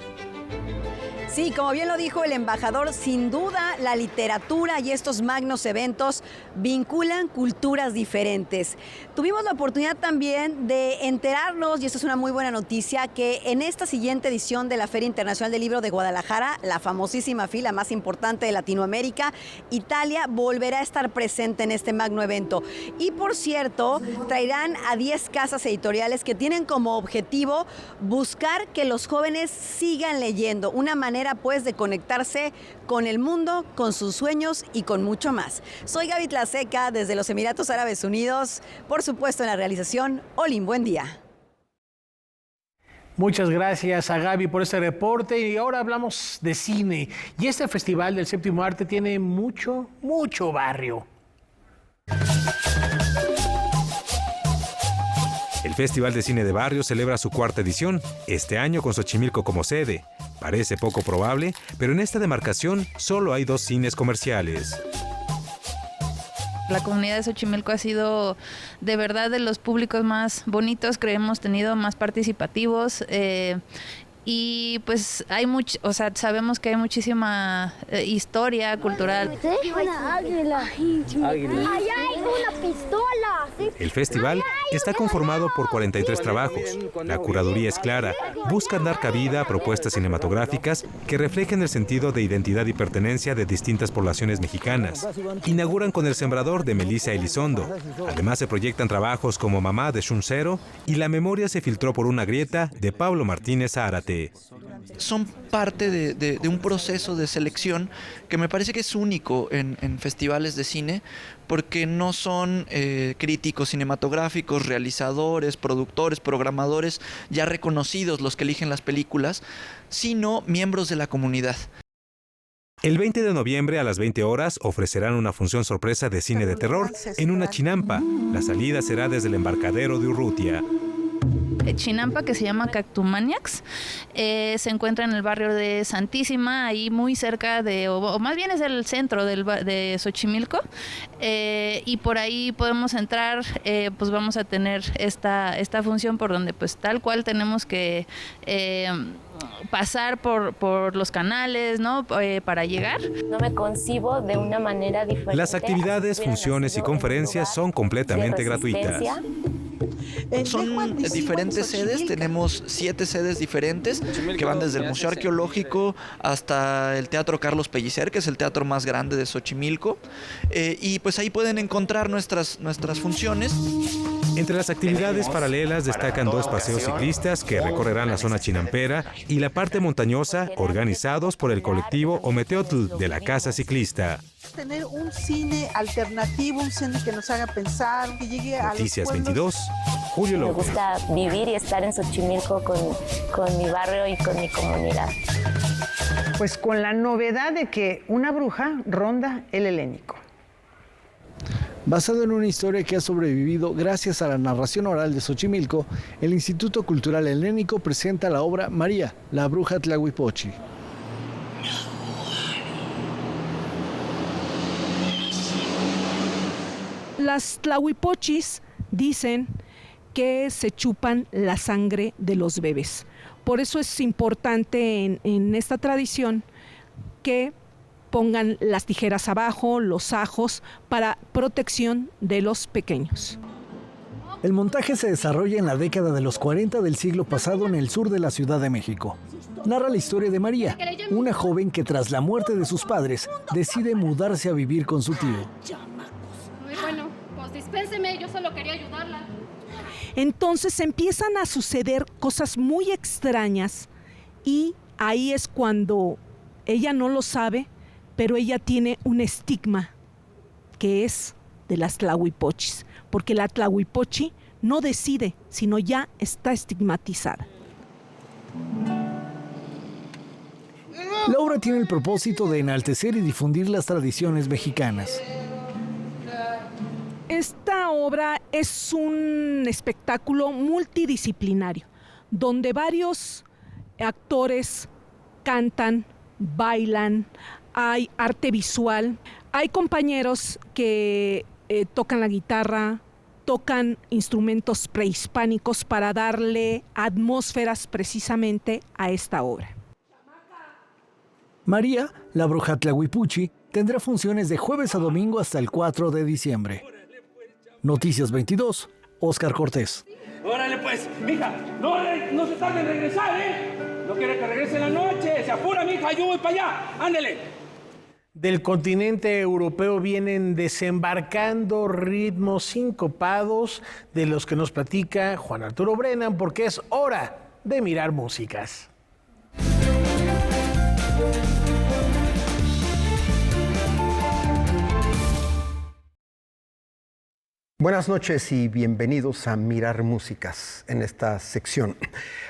Sí, como bien lo dijo el embajador, sin duda la literatura y estos magnos eventos vinculan culturas diferentes. Tuvimos la oportunidad también de enterarnos, y esto es una muy buena noticia, que en esta siguiente edición de la Feria Internacional del Libro de Guadalajara, la famosísima fila más importante de Latinoamérica, Italia volverá a estar presente en este magno evento. Y por cierto, traerán a 10 casas editoriales que tienen como objetivo buscar que los jóvenes sigan leyendo, una manera pues de conectarse con el mundo, con sus sueños y con mucho más. Soy Gaby Tlaseca desde los Emiratos Árabes Unidos, por supuesto en la realización Olin, buen día. Muchas gracias a Gaby por este reporte y ahora hablamos de cine. Y este festival del Séptimo Arte tiene mucho barrio. El Festival de Cine de Barrio celebra su 4ª edición, este año con Xochimilco como sede. Parece poco probable, pero en esta demarcación solo hay 2 cines comerciales. La comunidad de Xochimilco ha sido de verdad de los públicos más bonitos que hemos tenido, más participativos. Y pues hay sabemos que hay muchísima historia cultural. Una águila. Allá hay una pistola. El festival está conformado por 43 trabajos. La curaduría es clara. Buscan dar cabida a propuestas cinematográficas que reflejen el sentido de identidad y pertenencia de distintas poblaciones mexicanas. Inauguran con El Sembrador de Melissa Elizondo. Además se proyectan trabajos como Mamá de Shun Zero y La memoria se filtró por una grieta de Pablo Martínez Zárate. Son parte de un proceso de selección que me parece que es único en festivales de cine, porque no son críticos cinematográficos, realizadores, productores, programadores ya reconocidos los que eligen las películas, sino miembros de la comunidad. El 20 de noviembre a las 20 horas ofrecerán una función sorpresa de cine de terror en una chinampa. La salida será desde el embarcadero de Urrutia. chinampa que se llama Cactumaniacs. Se encuentra en el barrio de Santísima, ahí muy cerca o más bien es el centro de Xochimilco. Y por ahí podemos entrar, pues vamos a tener esta función por donde pues tal cual tenemos que pasar por los canales, ¿no? Para llegar. No me concibo de una manera diferente. Las actividades, funciones y conferencias son completamente gratuitas. Son diferentes sedes, tenemos 7 sedes diferentes que van desde el Museo Arqueológico hasta el Teatro Carlos Pellicer, que es el teatro más grande de Xochimilco, y pues ahí pueden encontrar nuestras funciones. Entre las actividades paralelas destacan 2 paseos ciclistas que recorrerán la zona chinampera y la parte montañosa, organizados por el colectivo Ometeotl de la Casa Ciclista. Tener un cine alternativo, un cine que nos haga pensar, que llegue a Noticias 22, Julio López. Me gusta vivir y estar en Xochimilco con mi barrio y con mi comunidad. Pues con la novedad de que una bruja ronda el Helénico. Basado en una historia que ha sobrevivido gracias a la narración oral de Xochimilco, el Instituto Cultural Helénico presenta la obra María, la bruja Tlahuipochi. Las tlahuipochis dicen que se chupan la sangre de los bebés. Por eso es importante en esta tradición que pongan las tijeras abajo, los ajos, para protección de los pequeños. El montaje se desarrolla en la década de los 40 del siglo pasado en el sur de la Ciudad de México. Narra la historia de María, una joven que tras la muerte de sus padres decide mudarse a vivir con su tío. Muy bueno, pues dispénseme, yo solo quería ayudarla. Entonces empiezan a suceder cosas muy extrañas y ahí es cuando ella no lo sabe, pero ella tiene un estigma que es de las tlahuipochis, porque la tlahuipochi no decide, sino ya está estigmatizada. La obra tiene el propósito de enaltecer y difundir las tradiciones mexicanas. Esta obra es un espectáculo multidisciplinario, donde varios actores cantan, bailan, hay arte visual, hay compañeros que tocan la guitarra, tocan instrumentos prehispánicos para darle atmósferas precisamente a esta obra. María, la bruja Tlahuipochi, tendrá funciones de jueves a domingo hasta el 4 de diciembre. Noticias 22, Óscar Cortés. Órale pues, mija, no se tarde en regresar, ¿eh? No quiere que regrese en la noche, se apura, mija, yo voy para allá, ándele. Del continente europeo vienen desembarcando ritmos sincopados de los que nos platica Juan Arturo Brennan, porque es hora de mirar músicas. Buenas noches y bienvenidos a Mirar Músicas en esta sección.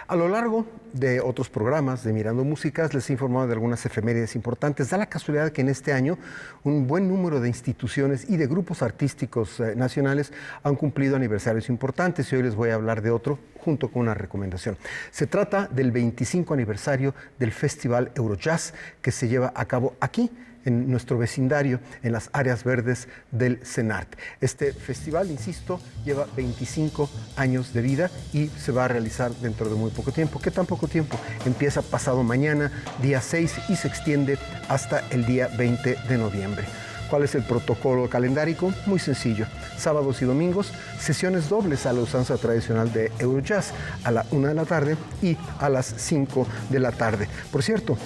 A lo largo de otros programas de Mirando Músicas les he informado de algunas efemérides importantes. Da la casualidad que en este año un buen número de instituciones y de grupos artísticos nacionales han cumplido aniversarios importantes y hoy les voy a hablar de otro junto con una recomendación. Se trata del 25 aniversario del Festival Eurojazz que se lleva a cabo aquí en nuestro vecindario, en las áreas verdes del CENART. Este festival, insisto, lleva 25 años de vida y se va a realizar dentro de muy poco tiempo. ¿Qué tan poco tiempo? Empieza pasado mañana, día 6, y se extiende hasta el día 20 de noviembre. ¿Cuál es el protocolo calendárico? Muy sencillo. Sábados y domingos, sesiones dobles a la usanza tradicional de Eurojazz, a la 1 de la tarde y a las 5 de la tarde. Por cierto,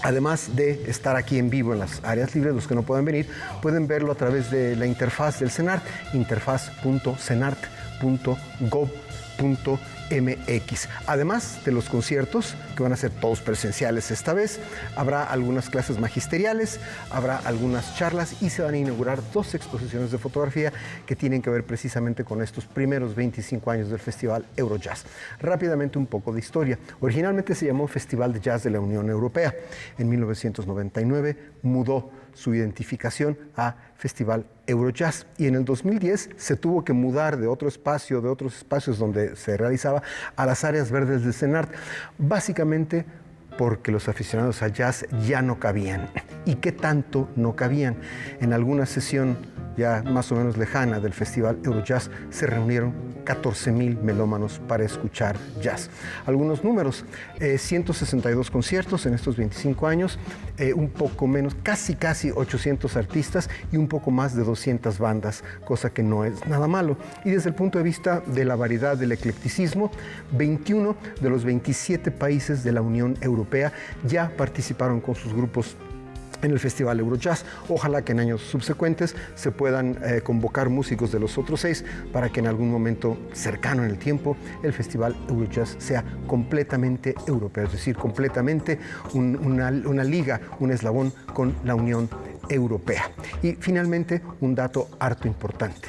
además de estar aquí en vivo en las áreas libres, los que no puedan venir pueden verlo a través de la interfaz del CENART, interfaz.cenart.gov.mx. Además de los conciertos, que van a ser todos presenciales esta vez, habrá algunas clases magisteriales, habrá algunas charlas y se van a inaugurar 2 exposiciones de fotografía que tienen que ver precisamente con estos primeros 25 años del Festival Eurojazz. Rápidamente un poco de historia. Originalmente se llamó Festival de Jazz de la Unión Europea. En 1999 mudó su identificación a Festival Eurojazz. Y en el 2010 se tuvo que mudar de otros espacios donde se realizaba, a las áreas verdes del CENART, básicamente porque los aficionados a jazz ya no cabían. ¿Y qué tanto no cabían? En alguna sesión ya más o menos lejana del Festival Eurojazz se reunieron 14,000 melómanos para escuchar jazz. Algunos números: 162 conciertos en estos 25 años, un poco menos, casi 800 artistas y un poco más de 200 bandas, cosa que no es nada malo. Y desde el punto de vista de la variedad, del eclecticismo, 21 de los 27 países de la Unión Europea ya participaron con sus grupos en el Festival Eurojazz. Ojalá que en años subsecuentes se puedan convocar músicos de los otros 6 para que en algún momento cercano en el tiempo el Festival Eurojazz sea completamente europeo, es decir, completamente una liga, un eslabón con la Unión Europea. Y finalmente, un dato harto importante.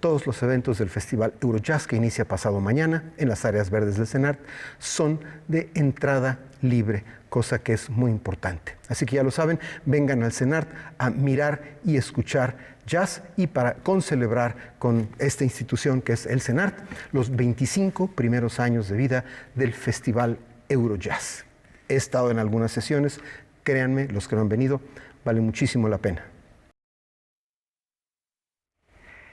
Todos los eventos del Festival Eurojazz, que inicia pasado mañana en las áreas verdes del CENART, son de entrada libre, cosa que es muy importante. Así que ya lo saben, vengan al CENART a mirar y escuchar jazz, y para concelebrar con esta institución que es el CENART los 25 primeros años de vida del Festival Eurojazz. He estado en algunas sesiones, créanme, los que no han venido, vale muchísimo la pena.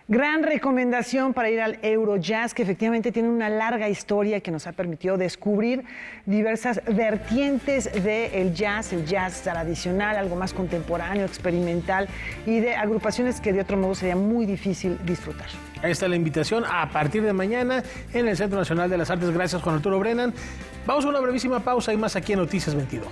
Gran recomendación para ir al Eurojazz, que efectivamente tiene una larga historia que nos ha permitido descubrir diversas vertientes del jazz, el jazz tradicional, algo más contemporáneo, experimental, y de agrupaciones que de otro modo sería muy difícil disfrutar. Ahí está la invitación a partir de mañana en el Centro Nacional de las Artes. Gracias, Juan Arturo Brennan. Vamos a una brevísima pausa y más aquí en Noticias 22.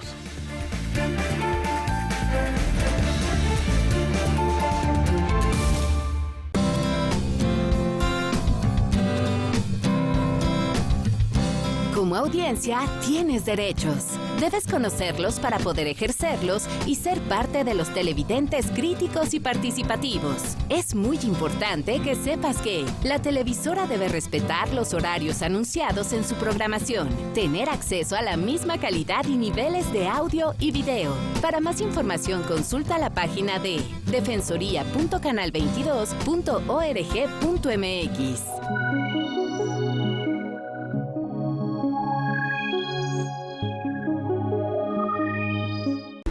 Como audiencia, tienes derechos. Debes conocerlos para poder ejercerlos y ser parte de los televidentes críticos y participativos. Es muy importante que sepas que la televisora debe respetar los horarios anunciados en su programación, tener acceso a la misma calidad y niveles de audio y video. Para más información, consulta la página de defensoría.canal22.org.mx.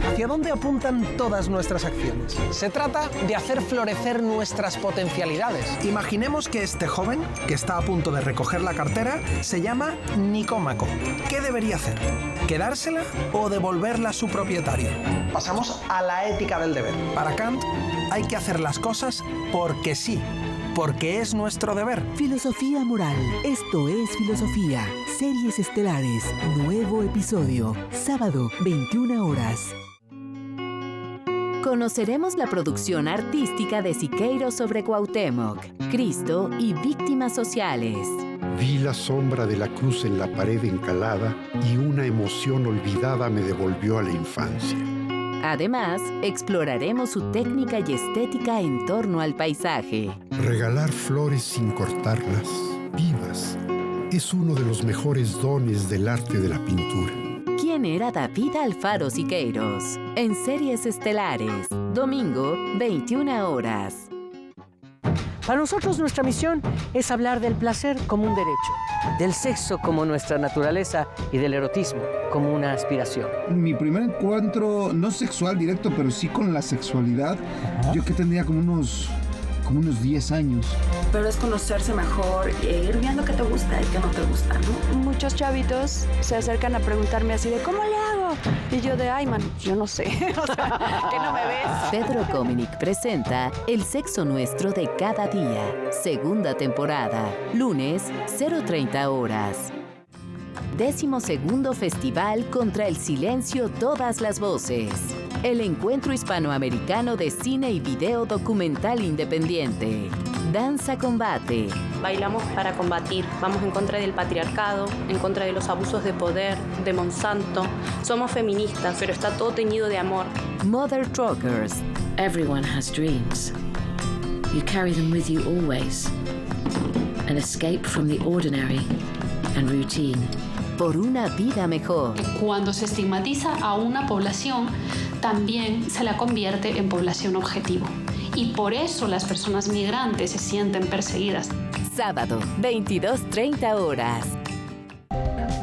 ¿Hacia dónde apuntan todas nuestras acciones? Se trata de hacer florecer nuestras potencialidades. Imaginemos que este joven, que está a punto de recoger la cartera, se llama Nicómaco. ¿Qué debería hacer? ¿Quedársela o devolverla a su propietario? Pasamos a la ética del deber. Para Kant, hay que hacer las cosas porque sí, porque es nuestro deber. Filosofía moral. Esto es Filosofía. Series estelares. Nuevo episodio. Sábado, 21 horas. Conoceremos la producción artística de Siqueiros sobre Cuauhtémoc, Cristo y víctimas sociales. Vi la sombra de la cruz en la pared encalada y una emoción olvidada me devolvió a la infancia. Además, exploraremos su técnica y estética en torno al paisaje. Regalar flores sin cortarlas, vivas, es uno de los mejores dones del arte de la pintura. ¿Quién era David Alfaro Siqueiros? En Series Estelares, domingo, 21 horas. Para nosotros nuestra misión es hablar del placer como un derecho, del sexo como nuestra naturaleza y del erotismo como una aspiración. Mi primer encuentro, no sexual directo, pero sí con la sexualidad, yo que tendría como unos 10 años. Pero es conocerse mejor e ir viendo qué te gusta y qué no te gusta, ¿no? Muchos chavitos se acercan a preguntarme así de ¿cómo le hago? Y yo de, ay, man, yo no sé. O sea, que no me ves. Pedro Cominic presenta El sexo nuestro de cada día. Segunda temporada. Lunes, 0:30 horas. 12º Festival contra el Silencio Todas las Voces. El encuentro hispanoamericano de cine y video documental independiente. Danza Combate. Bailamos para combatir. Vamos en contra del patriarcado, en contra de los abusos de poder, de Monsanto. Somos feministas, pero está todo teñido de amor. Mother Truckers. Everyone has dreams. You carry them with you always. An escape from the ordinary and routine. Por una vida mejor. Cuando se estigmatiza a una población, también se la convierte en población objetivo. Y por eso las personas migrantes se sienten perseguidas. Sábado, 22:30 horas.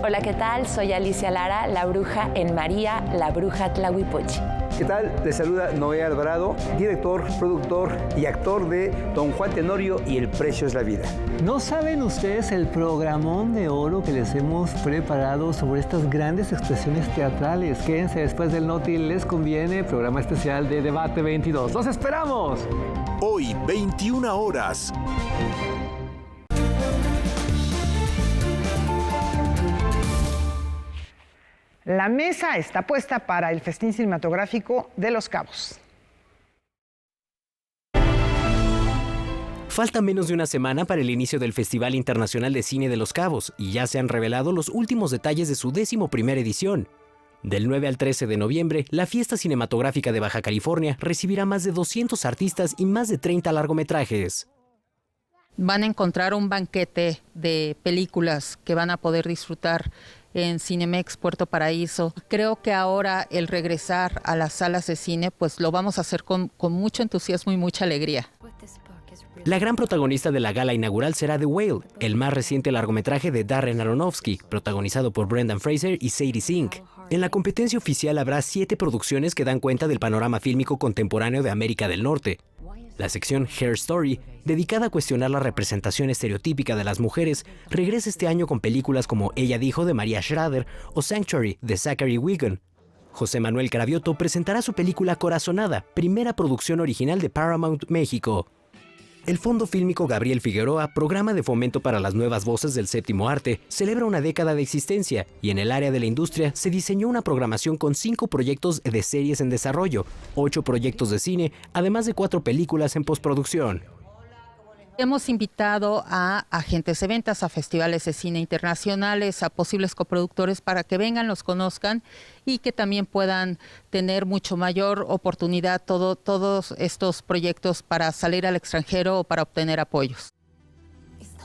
Hola, ¿qué tal? Soy Alicia Lara, la bruja en María, la bruja Tlahuipochi. ¿Qué tal? Les saluda Noé Alvarado, director, productor y actor de Don Juan Tenorio y El precio es la vida. ¿No saben ustedes el programón de oro que les hemos preparado sobre estas grandes expresiones teatrales? Quédense después del Noti Les Conviene, programa especial de Debate 22. ¡Los esperamos! Hoy, 21 horas. La mesa está puesta para el Festín Cinematográfico de Los Cabos. Falta menos de una semana para el inicio del Festival Internacional de Cine de Los Cabos y ya se han revelado los últimos detalles de su 11ª edición. Del 9 al 13 de noviembre, la Fiesta Cinematográfica de Baja California recibirá más de 200 artistas y más de 30 largometrajes. Van a encontrar un banquete de películas que van a poder disfrutar en Cinemex Puerto Paraíso. Creo que ahora el regresar a las salas de cine, pues lo vamos a hacer con mucho entusiasmo y mucha alegría. La gran protagonista de la gala inaugural será The Whale, el más reciente largometraje de Darren Aronofsky, protagonizado por Brendan Fraser y Sadie Sink. En la competencia oficial habrá 7 producciones que dan cuenta del panorama fílmico contemporáneo de América del Norte. La sección Hair Story, dedicada a cuestionar la representación estereotípica de las mujeres, regresa este año con películas como Ella dijo de María Schrader o Sanctuary de Zachary Wigan. José Manuel Cravioto presentará su película Corazonada, primera producción original de Paramount México. El Fondo Fílmico Gabriel Figueroa, programa de fomento para las nuevas voces del séptimo arte, celebra una década de existencia y en el área de la industria se diseñó una programación con 5 proyectos de series en desarrollo, 8 proyectos de cine, además de 4 películas en postproducción. Hemos invitado a agentes de ventas, a festivales de cine internacionales, a posibles coproductores para que vengan, los conozcan y que también puedan tener mucho mayor oportunidad todos estos proyectos para salir al extranjero o para obtener apoyos.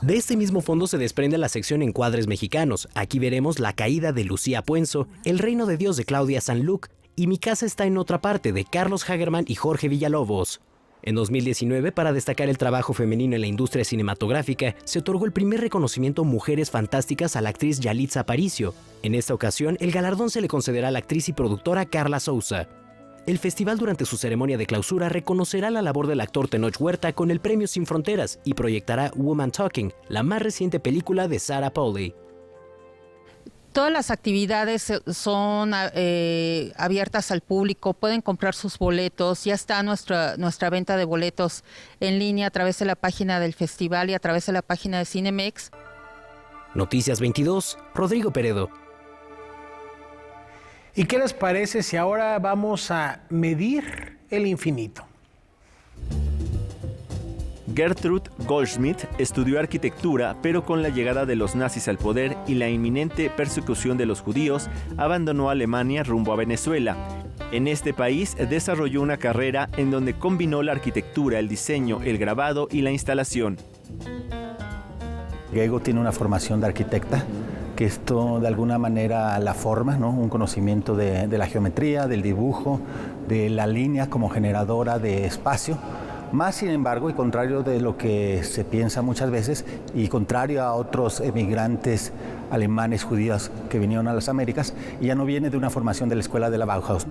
De este mismo fondo se desprende la sección Encuadres Mexicanos. Aquí veremos La caída de Lucía Puenzo, El reino de Dios de Claudia Sanluc y Mi casa está en otra parte de Carlos Hagerman y Jorge Villalobos. En 2019, para destacar el trabajo femenino en la industria cinematográfica, se otorgó el primer reconocimiento Mujeres Fantásticas a la actriz Yalitza Aparicio. En esta ocasión, el galardón se le concederá a la actriz y productora Carla Souza. El festival durante su ceremonia de clausura reconocerá la labor del actor Tenoch Huerta con el premio Sin Fronteras y proyectará Woman Talking, la más reciente película de Sarah Polley. Todas las actividades son abiertas al público, pueden comprar sus boletos, ya está nuestra venta de boletos en línea a través de la página del festival y a través de la página de Cinemex. Noticias 22, Rodrigo Peredo. ¿Y qué les parece si ahora vamos a medir el infinito? Gertrude Goldschmidt estudió arquitectura, pero con la llegada de los nazis al poder y la inminente persecución de los judíos, abandonó Alemania rumbo a Venezuela. En este país desarrolló una carrera en donde combinó la arquitectura, el diseño, el grabado y la instalación. Gego tiene una formación de arquitecta, que esto de alguna manera la forma, ¿no? Un conocimiento de la geometría, del dibujo, de la línea como generadora de espacio. Más sin embargo, y contrario de lo que se piensa muchas veces, y contrario a otros emigrantes alemanes, judíos que vinieron a las Américas, ella no viene de una formación de la escuela de la Bauhaus.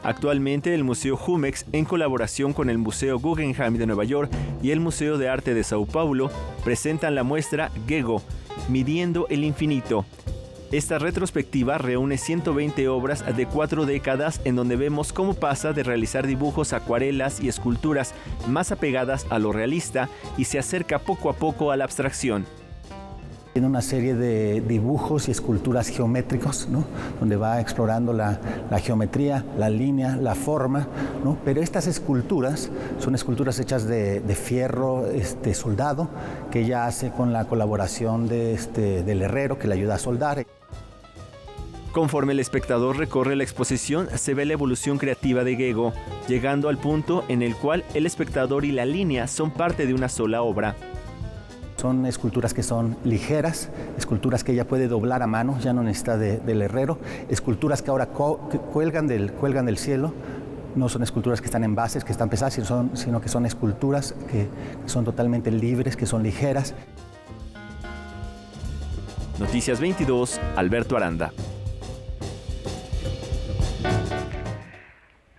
Actualmente el Museo Jumex, en colaboración con el Museo Guggenheim de Nueva York y el Museo de Arte de Sao Paulo, presentan la muestra Gego, Midiendo el Infinito. Esta retrospectiva reúne 120 obras de 4 décadas en donde vemos cómo pasa de realizar dibujos, acuarelas y esculturas más apegadas a lo realista y se acerca poco a poco a la abstracción. Tiene una serie de dibujos y esculturas geométricos, ¿no? Donde va explorando la geometría, la línea, la forma, ¿no? Pero estas esculturas son esculturas hechas de fierro soldado, que ella hace con la colaboración del herrero que le ayuda a soldar. Conforme el espectador recorre la exposición, se ve la evolución creativa de Gego, llegando al punto en el cual el espectador y la línea son parte de una sola obra. Son esculturas que son ligeras, esculturas que ella puede doblar a mano, ya no necesita del herrero, esculturas que ahora cuelgan del cielo. No son esculturas que están en bases, que están pesadas, sino que son esculturas que son totalmente libres, que son ligeras. Noticias 22, Alberto Aranda.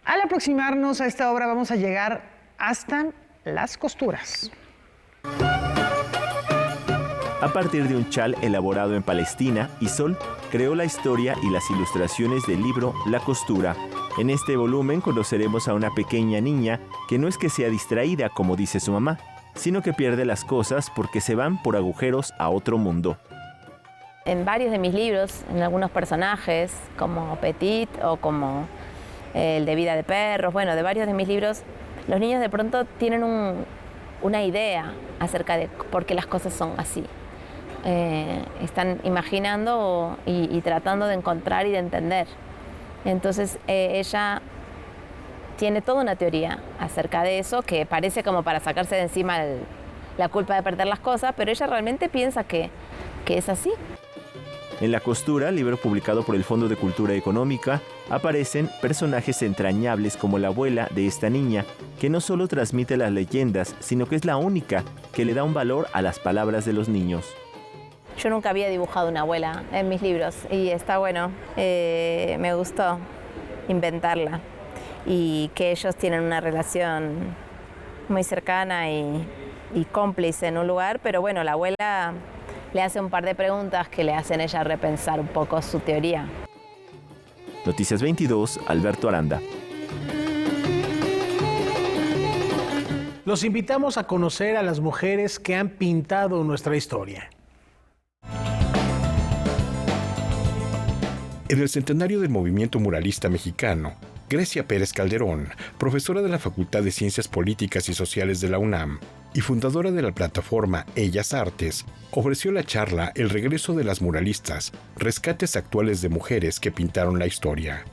Al aproximarnos a esta obra vamos a llegar hasta las costuras. A partir de un chal elaborado en Palestina, Isol creó la historia y las ilustraciones del libro La Costura. En este volumen conoceremos a una pequeña niña que no es que sea distraída, como dice su mamá, sino que pierde las cosas porque se van por agujeros a otro mundo. En varios de mis libros, en algunos personajes, como Petit o como el de Vida de Perros, bueno, de varios de mis libros, los niños de pronto tienen una idea acerca de por qué las cosas son así. Están imaginando y tratando de encontrar y de entender. Entonces ella tiene toda una teoría acerca de eso que parece como para sacarse de encima la culpa de perder las cosas, pero ella realmente piensa que es así. En La Costura, libro publicado por el Fondo de Cultura Económica, aparecen personajes entrañables como la abuela de esta niña, que no solo transmite las leyendas, sino que es la única que le da un valor a las palabras de los niños. Yo nunca había dibujado una abuela en mis libros y está bueno, me gustó inventarla y que ellos tienen una relación muy cercana y cómplice en un lugar, pero bueno, la abuela le hace un par de preguntas que le hacen a ella repensar un poco su teoría. Noticias 22, Alberto Aranda. Los invitamos a conocer a las mujeres que han pintado nuestra historia. En el centenario del movimiento muralista mexicano, Grecia Pérez Calderón, profesora de la Facultad de Ciencias Políticas y Sociales de la UNAM y fundadora de la plataforma Ellas Artes, ofreció la charla El regreso de las muralistas, rescates actuales de mujeres que pintaron la historia,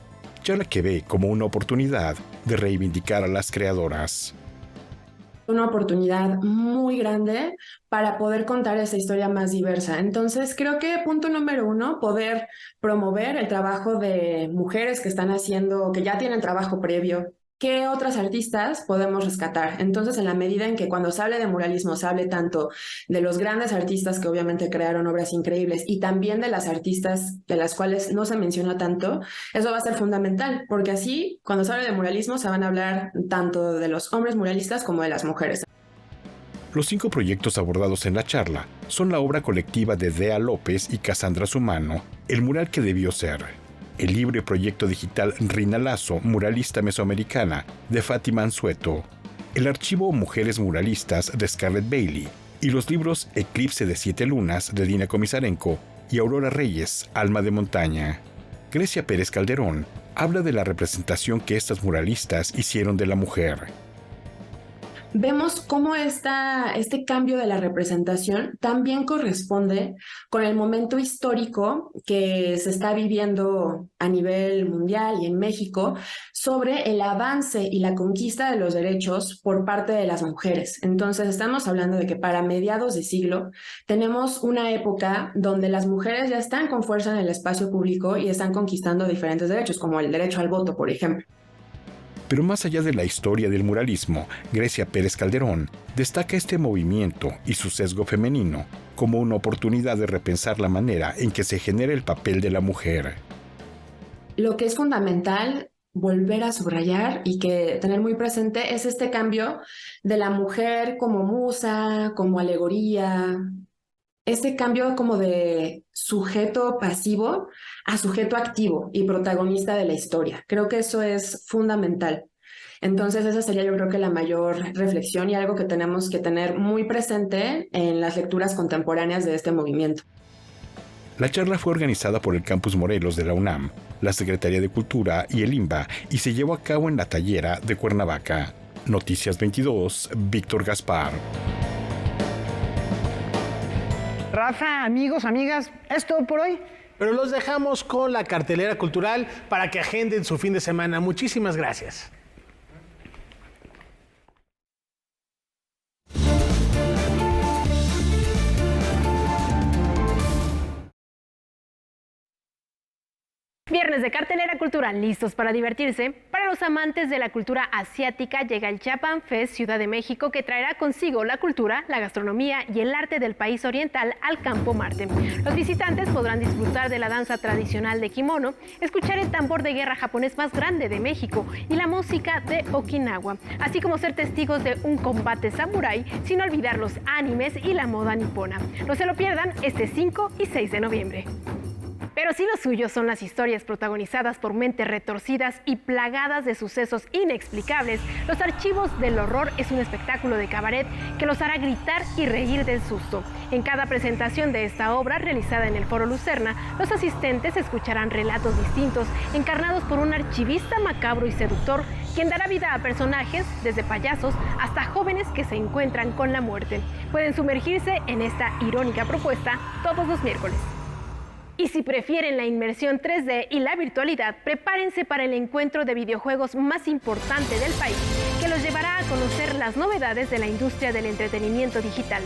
charla que ve como una oportunidad de reivindicar a las creadoras. Una oportunidad muy grande para poder contar esa historia más diversa. Entonces, creo que punto número 1, poder promover el trabajo de mujeres que están haciendo, que ya tienen trabajo previo. ¿Qué otras artistas podemos rescatar? Entonces, en la medida en que cuando se hable de muralismo, se hable tanto de los grandes artistas que obviamente crearon obras increíbles y también de las artistas de las cuales no se menciona tanto, eso va a ser fundamental, porque así, cuando se hable de muralismo, se van a hablar tanto de los hombres muralistas como de las mujeres. Los 5 proyectos abordados en la charla son la obra colectiva de Dea López y Cassandra Sumano, El mural que debió ser, el libro y proyecto digital Rina Lazo, muralista mesoamericana, de Fátima Anzueto, el archivo Mujeres Muralistas de Scarlett Bailey y los libros Eclipse de 7 lunas de Dina Komisarenko y Aurora Reyes, Alma de montaña. Grecia Pérez Calderón habla de la representación que estas muralistas hicieron de la mujer. Vemos cómo este cambio de la representación también corresponde con el momento histórico que se está viviendo a nivel mundial y en México sobre el avance y la conquista de los derechos por parte de las mujeres. Entonces, estamos hablando de que para mediados de siglo tenemos una época donde las mujeres ya están con fuerza en el espacio público y están conquistando diferentes derechos, como el derecho al voto, por ejemplo. Pero más allá de la historia del muralismo, Grecia Pérez Calderón destaca este movimiento y su sesgo femenino como una oportunidad de repensar la manera en que se genera el papel de la mujer. Lo que es fundamental volver a subrayar y que tener muy presente es este cambio de la mujer como musa, como alegoría, este cambio como de sujeto pasivo a sujeto activo y protagonista de la historia. Creo que eso es fundamental. Entonces esa sería, yo creo, que la mayor reflexión y algo que tenemos que tener muy presente en las lecturas contemporáneas de este movimiento. La charla fue organizada por el Campus Morelos de la UNAM, la Secretaría de Cultura y el INBA y se llevó a cabo en la Tallera de Cuernavaca. Noticias 22, Víctor Gaspar. Rafa, amigos, amigas, es todo por hoy. Pero los dejamos con la cartelera cultural para que agenden su fin de semana. Muchísimas gracias. Viernes de cartelera cultural, listos para divertirse. Para los amantes de la cultura asiática llega el Japan Fest Ciudad de México, que traerá consigo la cultura, la gastronomía y el arte del país oriental al Campo Marte. Los visitantes podrán disfrutar de la danza tradicional de kimono, escuchar el tambor de guerra japonés más grande de México y la música de Okinawa, así como ser testigos de un combate samurái, sin olvidar los animes y la moda nipona. No se lo pierdan este 5 y 6 de noviembre. Pero si lo suyo son las historias protagonizadas por mentes retorcidas y plagadas de sucesos inexplicables, Los Archivos del Horror es un espectáculo de cabaret que los hará gritar y reír del susto. En cada presentación de esta obra, realizada en el Foro Lucerna, los asistentes escucharán relatos distintos, encarnados por un archivista macabro y seductor, quien dará vida a personajes, desde payasos hasta jóvenes que se encuentran con la muerte. Pueden sumergirse en esta irónica propuesta todos los miércoles. Y si prefieren la inmersión 3D y la virtualidad, prepárense para el encuentro de videojuegos más importante del país, que los llevará a conocer las novedades de la industria del entretenimiento digital.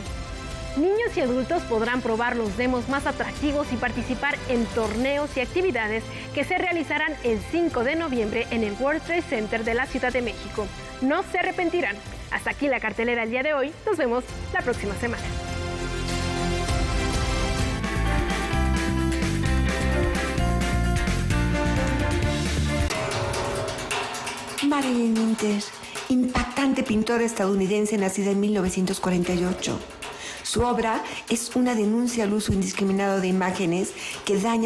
Niños y adultos podrán probar los demos más atractivos y participar en torneos y actividades que se realizarán el 5 de noviembre en el World Trade Center de la Ciudad de México. No se arrepentirán. Hasta aquí la cartelera el día de hoy. Nos vemos la próxima semana. Marilyn Minter, impactante pintora estadounidense nacida en 1948. Su obra es una denuncia al uso indiscriminado de imágenes que dañan